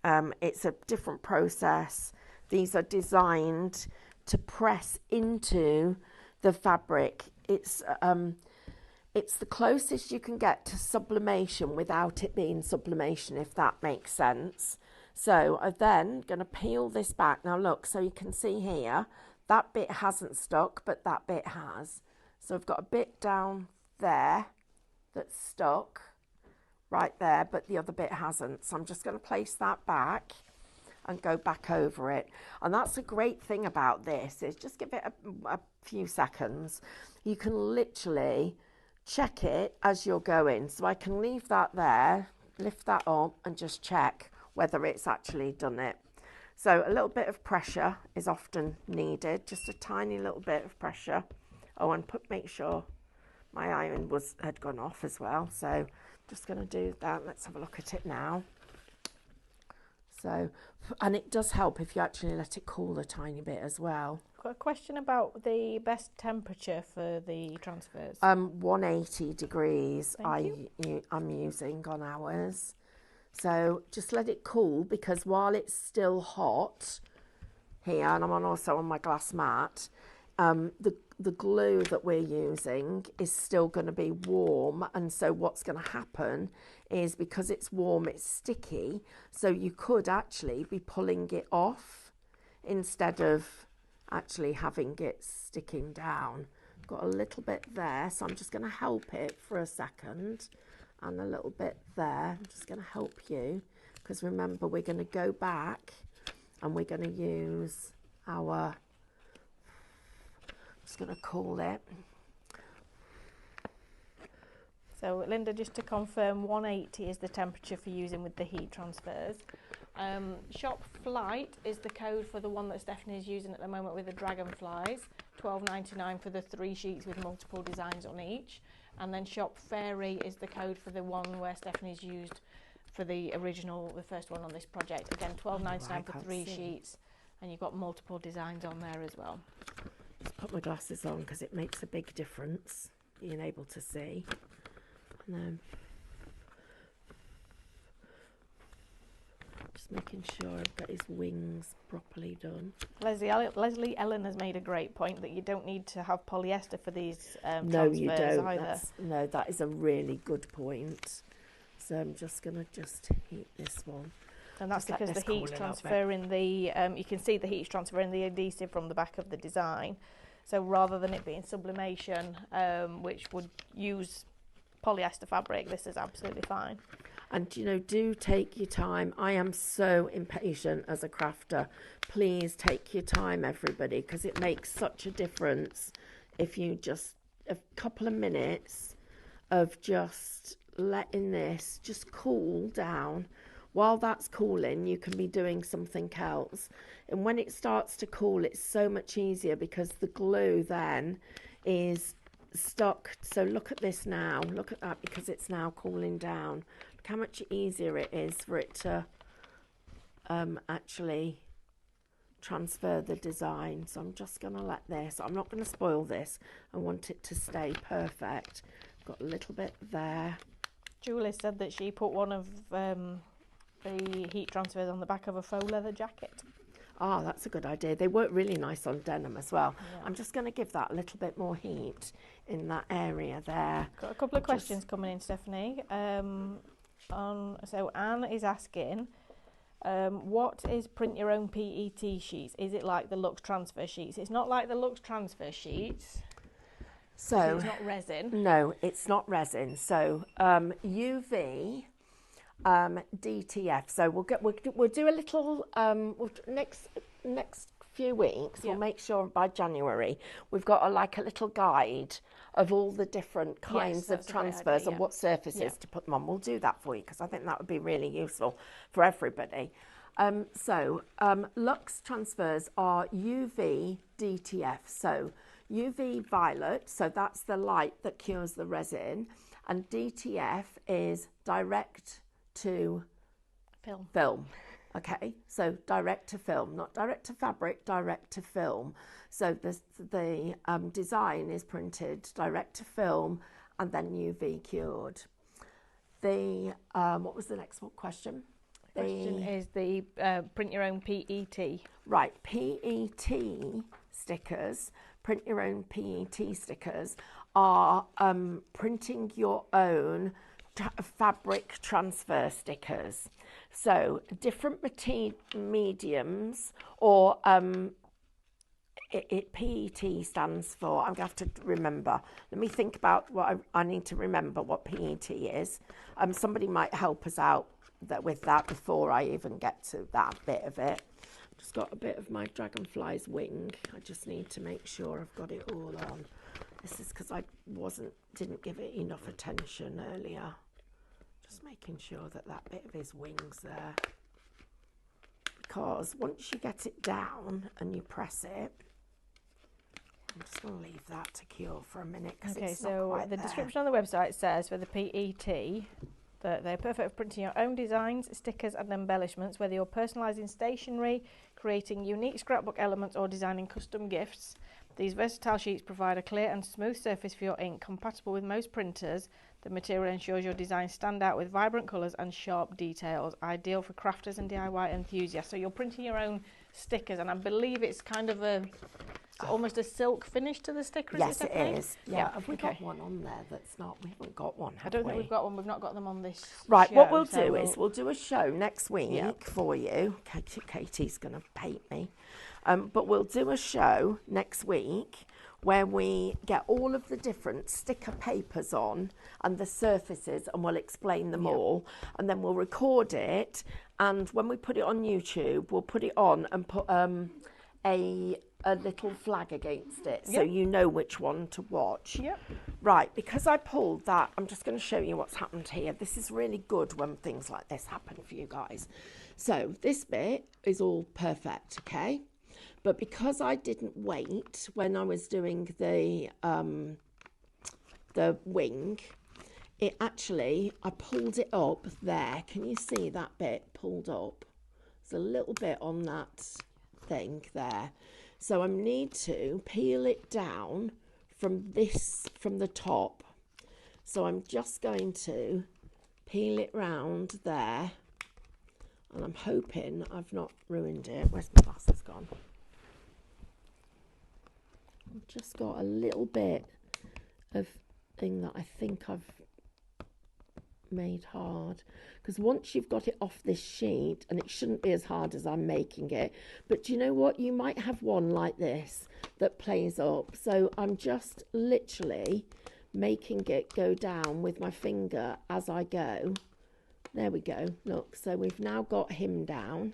It's a different process. These are designed to press into the fabric. It's the closest you can get to sublimation without it being sublimation, if that makes sense. So I'm then going to peel this back. Now look, so you can see here, that bit hasn't stuck, but that bit has. So I've got a bit down there that's stuck right there, but the other bit hasn't. So I'm just going to place that back and go back over it. And that's the great thing about this, is just give it a few seconds. You can literally check it as you're going. So I can leave that there, lift that up and just check whether it's actually done it. So a little bit of pressure is often needed, just a tiny little bit of pressure. Oh, and make sure my iron had gone off as well. So just going to do that. Let's have a look at it now. So, and it does help if you actually let it cool a tiny bit as well. Got a question about the best temperature for the transfers. 180 degrees I'm using on ours. So just let it cool, because while it's still hot here, and I'm also on my glass mat, the glue that we're using is still going to be warm, and so what's going to happen is, because it's warm, it's sticky, so you could actually be pulling it off instead of actually having it sticking down. Got a little bit there, so I'm just going to help it for a second, and a little bit there. I'm just going to help you, because remember, we're going to go back and we're going to use our, just going to call it, So Linda, just to confirm, 180 is the temperature for using with the heat transfers. Shop Flight is the code for the one that Stephanie is using at the moment with the dragonflies. £12.99 for the 3 sheets with multiple designs on each. And then Shop Fairy is the code for the one where Stephanie's used for the original, the first one on this project. Again, £12.99 for 3 sheets, and you've got multiple designs on there as well. Just put my glasses on because it makes a big difference being able to see. And then just making sure I've got his wings properly done. Leslie Ellen has made a great point that you don't need to have polyester for these No, transfers you don't. either. No, that is a really good point. So I'm just going to just heat this one. And that's Just let because this the heat's cool a little bit. transferring the, you can see the heat's transferring the adhesive from the back of the design. So rather than it being sublimation, which would use polyester fabric, this is absolutely fine. And, you know, do take your time. I am so impatient as a crafter. Please take your time, everybody, because it makes such a difference if you just, a couple of minutes of just letting this just cool down. While that's cooling, you can be doing something else. And when it starts to cool, it's so much easier because the glue then is stuck. So look at this now. Look at that, because it's now cooling down. Look how much easier it is for it to actually transfer the design. So I'm just going to let this, I'm not going to spoil this. I want it to stay perfect. Got a little bit there. Julie said that she put one of the heat transfers on the back of a faux leather jacket. Ah, that's a good idea. They work really nice on denim as well. Yeah. I'm just going to give that a little bit more heat in that area there. Got a couple of questions coming in, Stephanie. So Anne is asking, what is print your own PET sheets? Is it like the Lux transfer sheets? It's not like the Lux transfer sheets. So It's not resin. no, it's not resin. So UV DTF. So we'll do a little next few weeks. Yeah. We'll make sure by January we've got a little guide of all the different kinds of that's a great transfers idea, and what surfaces Yeah. to put them on. We'll do that for you because I think that would be really useful for everybody. Lux transfers are UV DTF. So UV violet, so that's the light that cures the resin, and DTF is direct to film. Okay, so direct to film, not direct to fabric, direct to film. So the design is printed direct to film and then UV cured. What was the next question? The question is the print your own PET. Right, PET stickers, print your own PET stickers are printing your own fabric transfer stickers. So different mediums, or PET stands for, I'm going to have to remember. Let me think about what I need to remember what PET is. Somebody might help us out with that before I even get to that bit of it. Just got a bit of my dragonfly's wing. I just need to make sure I've got it all on. This is because I didn't give it enough attention earlier. Just making sure that bit of his wing's there. Because once you get it down and you press it, I'm just going to leave that to cure for a minute. Okay, it's not so quite the there. description on the website says for the PET that they're perfect for printing your own designs, stickers and embellishments, whether you're personalising stationery, creating unique scrapbook elements or designing custom gifts. These versatile sheets provide a clear and smooth surface for your ink, compatible with most printers. The material ensures your designs stand out with vibrant colours and sharp details, ideal for crafters and DIY enthusiasts. So you're printing your own stickers, and I believe it's kind of almost a silk finish to the sticker. Yes, it Stephanie? is. Yeah. Have we okay. got one on there that's not? We haven't got one, I have don't we? think we've got one. We've not got them on this Right, show, what we'll so do is we'll do a show next week for you. Katie's going to paint me. But we'll do a show next week where we get all of the different sticker papers on and the surfaces, and we'll explain them all. And then we'll record it. And when we put it on YouTube, we'll put it on and put a a little flag against it, so Yep. you know which one to watch. Yep. Right, because I pulled that, I'm just going to show you what's happened here. This is really good when things like this happen for you guys. So this bit is all perfect, okay? But because I didn't wait when I was doing the wing, it actually, I pulled it up there. Can you see that bit pulled up? There's a little bit on that thing there. So I need to peel it down from the top. So I'm just going to peel it round there. And I'm hoping I've not ruined it. Where's my glasses gone? I've just got a little bit of thing that I think I've made hard, because once you've got it off this sheet, and it shouldn't be as hard as I'm making it, but do you know what, you might have one like this that plays up, so I'm just literally making it go down with my finger as I go. There we go, look, so we've now got him down.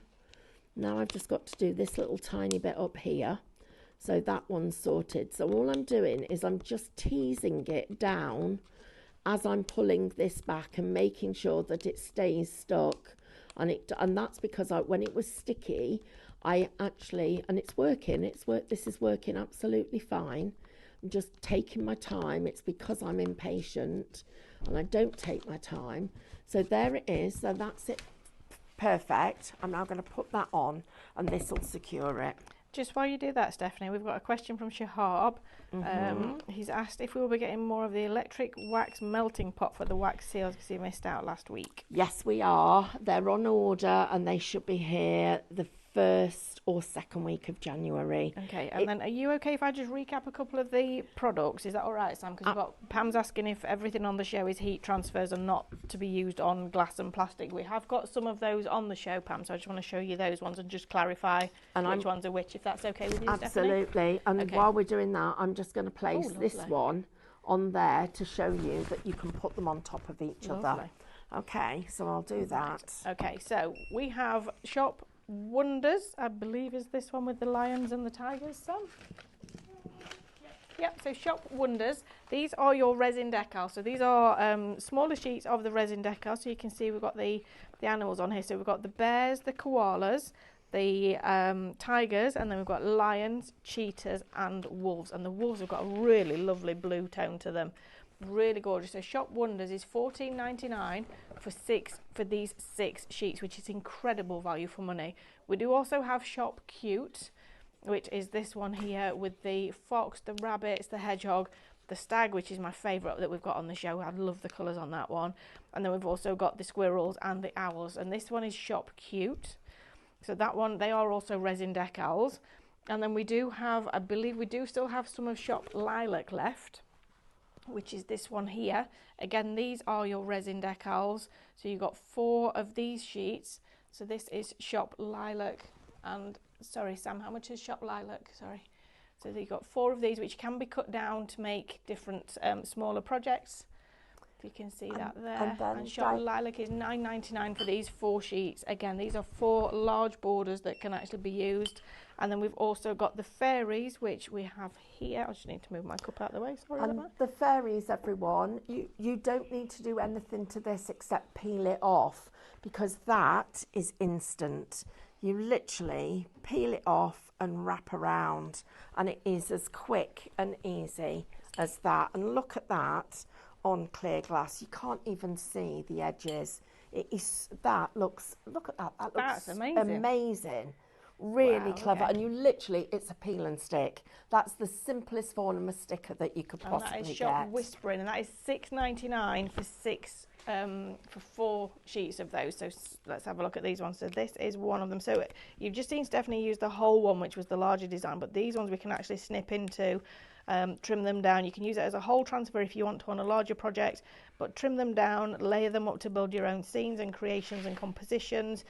Now I've just got to do this little tiny bit up here, so that one's sorted. So all I'm doing is I'm just teasing it down as I'm pulling this back and making sure that it stays stuck. And that's because when it was sticky, I actually, and it's working, this is working absolutely fine. I'm just taking my time. It's because I'm impatient and I don't take my time. So there it is. So that's it. Perfect. I'm now going to put that on and this will secure it. Just while you do that, Stephanie, we've got a question from Shahab. He's asked if we will be getting more of the electric wax melting pot for the wax seals because he missed out last week. Yes, we are. They're on order and they should be here the 1st or 2nd week of January. Okay, and then are you okay if I just recap a couple of the products? Is that all right, Sam? Because we've got Pam's asking if everything on the show is heat transfers and not to be used on glass and plastic. We have got some of those on the show, Pam, so I just want to show you those ones and just clarify which ones are which, if that's okay with you, Absolutely. Stephanie? And Okay. while we're doing that, I'm just going to place this lovely. one on there to show you that you can put them on top of each other. Lovely. Okay, so I'll do that. Okay, so we have Shop Wonders, I believe is this one with the lions and the tigers, Sam? Yep, so Shop Wonders. These are your resin decals. So these are smaller sheets of the resin decal. So you can see we've got the animals on here. So we've got the bears, the koalas, the tigers, and then we've got lions, cheetahs and wolves. And the wolves have got a really lovely blue tone to them. Really gorgeous. So Shop Wonders is $14.99 for these 6 sheets, which is incredible value for money. We do also have Shop Cute, which is this one here with the fox, the rabbits, the hedgehog, the stag, which is my favourite that we've got on the show. I love the colours on that one. And then we've also got the squirrels and the owls. And this one is Shop Cute. So that one, they are also resin decals. And then we do have, I believe we do still have some of Shop Lilac left, which is this one here. Again, these are your resin decals. So you've got 4 of these sheets. So this is Shop Lilac. And sorry, Sam, how much is Shop Lilac? Sorry. So you've got 4 of these, which can be cut down to make different smaller projects. If you can see that there. And Shop Lilac is $9.99 for these 4 sheets. Again, these are 4 large borders that can actually be used. And then we've also got the fairies, which we have here. I just need to move my cup out of the way. Sorry about that. The fairies, everyone, you don't need to do anything to this except peel it off, because that is instant. You literally peel it off and wrap around, and it is as quick and easy as that. And look at that on clear glass. You can't even see the edges. It is, look at that. That looks That's amazing. Really Wow, clever. okay. And you literally, it's a peel and stick. That's the simplest form of a sticker that you could And possibly that is Shop get. Whispering, and that is $6.99 for 4 sheets of those. So let's have a look at these ones. So this is one of them. So you've just seen Stephanie use the whole one, which was the larger design, but these ones we can actually snip into, trim them down. You can use it as a whole transfer if you want to on a larger project, but trim them down, layer them up to build your own scenes and creations and compositions.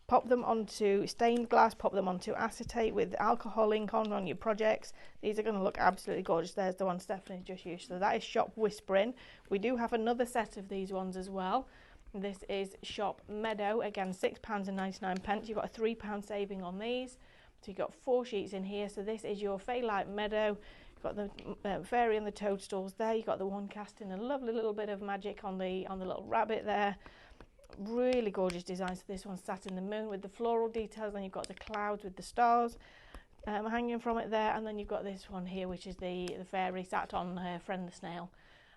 Pop them onto stained glass, pop them onto acetate with alcohol ink on your projects. These are going to look absolutely gorgeous. There's the one Stephanie just used. So that is Shop Whispering. We do have another set of these ones as well. This is Shop Meadow. Again, £6.99. You've got a £3 saving on these. So you've got 4 sheets in here. So this is your Fay-Light Meadow. You've got the fairy and the toadstools there. You've got the one casting a lovely little bit of magic on the little rabbit there. Really gorgeous design. So this one's sat in the moon with the floral details. Then you've got the clouds with the stars hanging from it there. And then you've got this one here, which is the fairy sat on her friend the snail.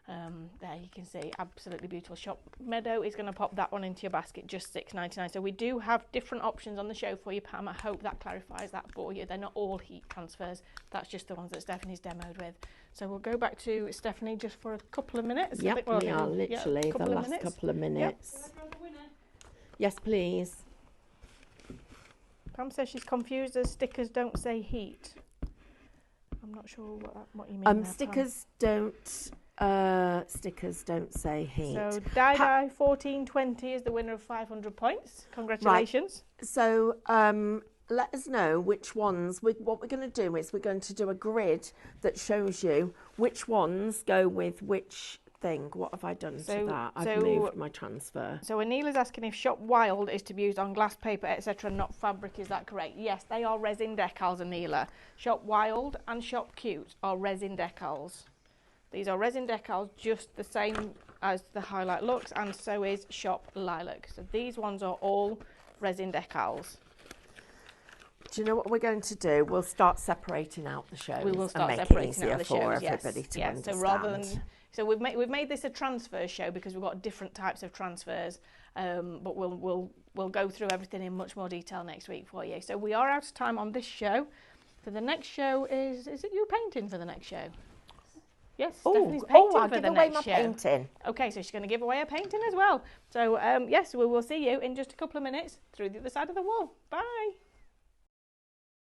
There you can see, absolutely beautiful. Shop Meadow is going to pop that one into your basket, just $6.99. So we do have different options on the show for you, Pam. I hope that clarifies that for you. They're not all heat transfers. That's just the ones that Stephanie's demoed with. So we'll go back to Stephanie just for a couple of minutes. Yep, we are literally the last couple of minutes. Yep. Yes, please. Pam says she's confused as stickers don't say heat. I'm not sure what you mean there, Stickers don't say heat. So Dai 1420 is the winner of 500 points. Congratulations. Right. So let us know which ones. What we're going to do is we're going to do a grid that shows you which ones go with which thing. What have I done to that? I've moved my transfer. So Anila's asking if Shop Wild is to be used on glass, paper, etc., not fabric. Is that correct? Yes, they are resin decals, Anila. Shop Wild and Shop Cute are resin decals. These are resin decals, just the same as the Highlight Looks, and so is Shop Lilac. So these ones are all resin decals. Do you know what we're going to do? We'll start separating out the shows. We will start and make separating it easier out the for shows. everybody to understand. So rather than, so we've made this a transfer show because we've got different types of transfers. But we'll go through everything in much more detail next week for you. So we are out of time on this show. For the next show is it you painting for the next show? Yes, Stephanie's painting for the next show. Painting. Okay, so she's going to give away a painting as well. So yes, we will see you in just a couple of minutes through the other side of the wall. Bye.